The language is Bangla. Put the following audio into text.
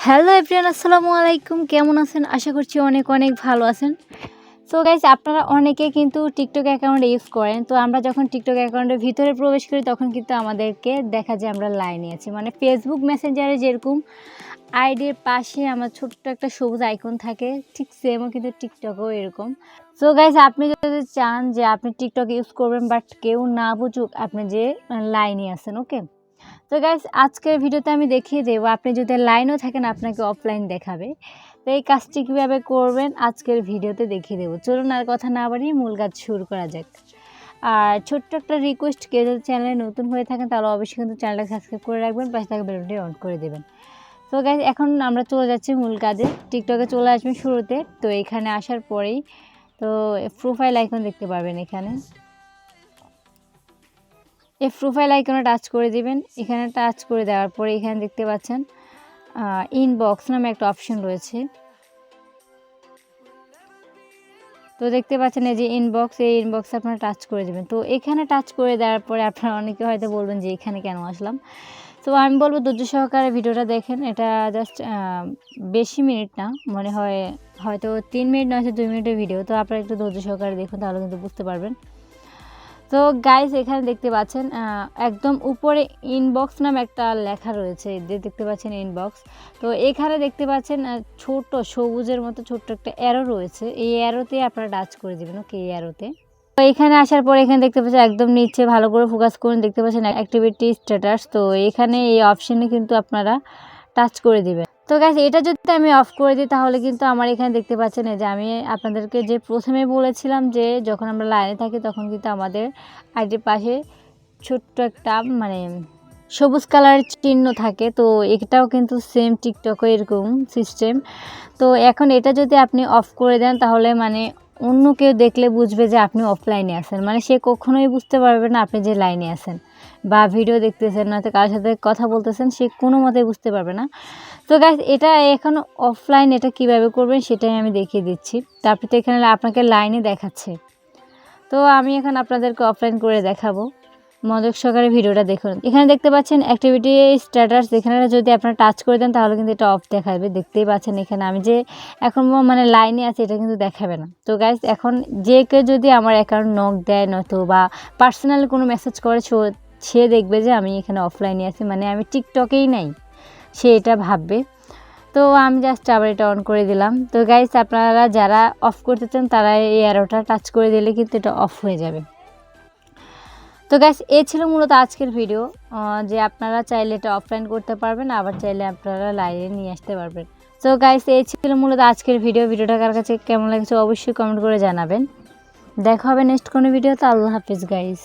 হ্যালো এভরিওয়ান, আসসালামু আলাইকুম। কেমন আছেন? আশা করছি অনেক অনেক ভালো আছেন। সো গাইস, আপনারা অনেকে কিন্তু টিকটক অ্যাকাউন্ট ইউজ করেন। তো আমরা যখন টিকটক অ্যাকাউন্টের ভিতরে প্রবেশ করি তখন কিন্তু আমাদেরকে দেখা যায় আমরা লাইনে আছি। মানে ফেসবুক মেসেঞ্জারে যেরকম আইডির পাশে আমার ছোট্ট একটা সবুজ আইকন থাকে, ঠিক সেমও কিন্তু টিকটকেও এরকম। সো গাইস, আপনি যদি চান যে আপনি টিকটক ইউজ করবেন বাট কেউ না বুঝুক আপনি যে লাইনে আছেন, ওকে? তো গাইস, আজকের ভিডিওতে আমি দেখিয়ে দেবো আপনি যদি লাইনেও থাকেন আপনাকে অফলাইন দেখাবে। তো এই কাজটি কীভাবে করবেন আজকের ভিডিওতে দেখিয়ে দেবো। চলুন আর কথা না বাড়িয়ে মূল কাজ শুরু করা যাক। আর ছোট্ট একটা রিকোয়েস্ট, কেউ যদি চ্যানেলে নতুন হয়ে থাকেন তাহলে অবশ্যই কিন্তু চ্যানেলটাকে সাবস্ক্রাইব করে রাখবেন, পাশে থাকা বেলটি অন করে দেবেন। তো গাইস, এখন আমরা চলে যাচ্ছি মূল কাজে। টিকটকে চলে আসবেন শুরুতে। তো এখানে আসার পরেই তো প্রোফাইল আইকন দেখতে পাবেন। এখানে এই প্রোফাইল আইকনে টাচ করে দিবেন। এখানে টাচ করে দেওয়ার পরে এখানে দেখতে পাচ্ছেন ইনবক্স নামে একটা অপশন রয়েছে। তো দেখতে পাচ্ছেন এই যে ইনবক্স, এই ইনবক্সে আপনারা টাচ করে দেবেন। তো এখানে টাচ করে দেওয়ার পরে আপনারা অনেকে হয়তো বলবেন যে এখানে কেন আসলাম। তো আমি বলবো ধৈর্য সহকারে ভিডিওটা দেখেন। এটা জাস্ট বেশি মিনিট না, মনে হয় হয়তো 3 মিনিট নয়তো 2 মিনিটের ভিডিও। তো আপনারা একটু ধৈর্য সহকারে দেখুন, তাহলে কিন্তু বুঝতে পারবেন। তো গাইস, এখানে দেখতে পাচ্ছেন একদম উপরে ইনবক্স নামে একটা লেখা রয়েছে, যে দেখতে পাচ্ছেন ইনবক্স। তো এখানে দেখতে পাচ্ছেন ছোট সবুজের মতো ছোট্ট একটা অ্যারো রয়েছে। এই অ্যারোতে আপনারা টাচ করে দেবেন, ওকে? এই অ্যারোতে তো এখানে আসার পরে এখানে দেখতে পাচ্ছেন একদম নিচে, ভালো করে ফোকাস করুন, দেখতে পাচ্ছেন অ্যাক্টিভিটি স্ট্যাটাস। তো এখানে এই অপশনে কিন্তু আপনারা টাচ করে দিবেন। তো গাইস, এটা যদি আমি অফ করে দিই তাহলে কিন্তু আমার এখানে দেখতে পাচ্ছেন এই যে আমি আপনাদেরকে যে প্রথমে বলেছিলাম যে যখন আমরা লাইনে থাকি তখন কিন্তু আমাদের আইডির পাশে ছোট্ট একটা মানে সবুজ কালারের চিহ্ন থাকে। তো এটাও কিন্তু সেম টিকটকও এরকম সিস্টেম। তো এখন এটা যদি আপনি অফ করে দেন তাহলে মানে অন্য কেউ দেখলে বুঝবে যে আপনি অফলাইনে আছেন, মানে সে কখনোই বুঝতে পারবে না আপনি যে লাইনে আছেন বা ভিডিও দেখতেছেন, নয়তো কারোর সাথে কথা বলতেছেন, সে কোনো মতেই বুঝতে পারবে না। তো গাইস, এটা এখন অফলাইন এটা কিভাবে করবেন সেটাই আমি দেখিয়ে দিচ্ছি। তারপরে তো এখানে আপনাকে লাইনে দেখাচ্ছে, তো আমি এখন আপনাদেরকে অফলাইন করে দেখাবো। মনোযোগ সহকারে ভিডিওটা দেখুন। এখানে দেখতে পাচ্ছেন অ্যাক্টিভিটি স্ট্যাটাস, এখানে যদি আপনারা টাচ করে দেন তাহলে কিন্তু এটা অফ দেখাবে। দেখতেই পাচ্ছেন এখানে আমি যে এখন মানে লাইনে আছি এটা কিন্তু দেখাবে না। তো গাইস, এখন যে কেউ যদি আমার অ্যাকাউন্ট নক দেয় নয়তো বা পার্সোনালি কোনো মেসেজ করে, সে দেখবে যে আমি এখানে অফলাইনে আছি, মানে আমি টিকটকেই নাই, সে এটা ভাববে। তো আমি জাস্ট আবার এটা অন করে দিলাম। তো গাইস, আপনারা যারা অফ করতে চান তারা এই অ্যারোটা টাচ করে দিলে কিন্তু এটা অফ হয়ে যাবে। তো গাইস, এই ছিল মূলত আজকের ভিডিও, যে আপনারা চাইলে এটা অফলাইন করতে পারবেন, আবার চাইলে আপনারা লাইনে নিয়ে আসতে পারবেন। তো গাইস, এই ছিল মূলত আজকের ভিডিওটা কার কাছে কেমন লাগছে অবশ্যই কমেন্ট করে জানাবেন। দেখা হবে নেক্সট কোনো ভিডিওতে। আল্লাহ হাফিজ গাইস।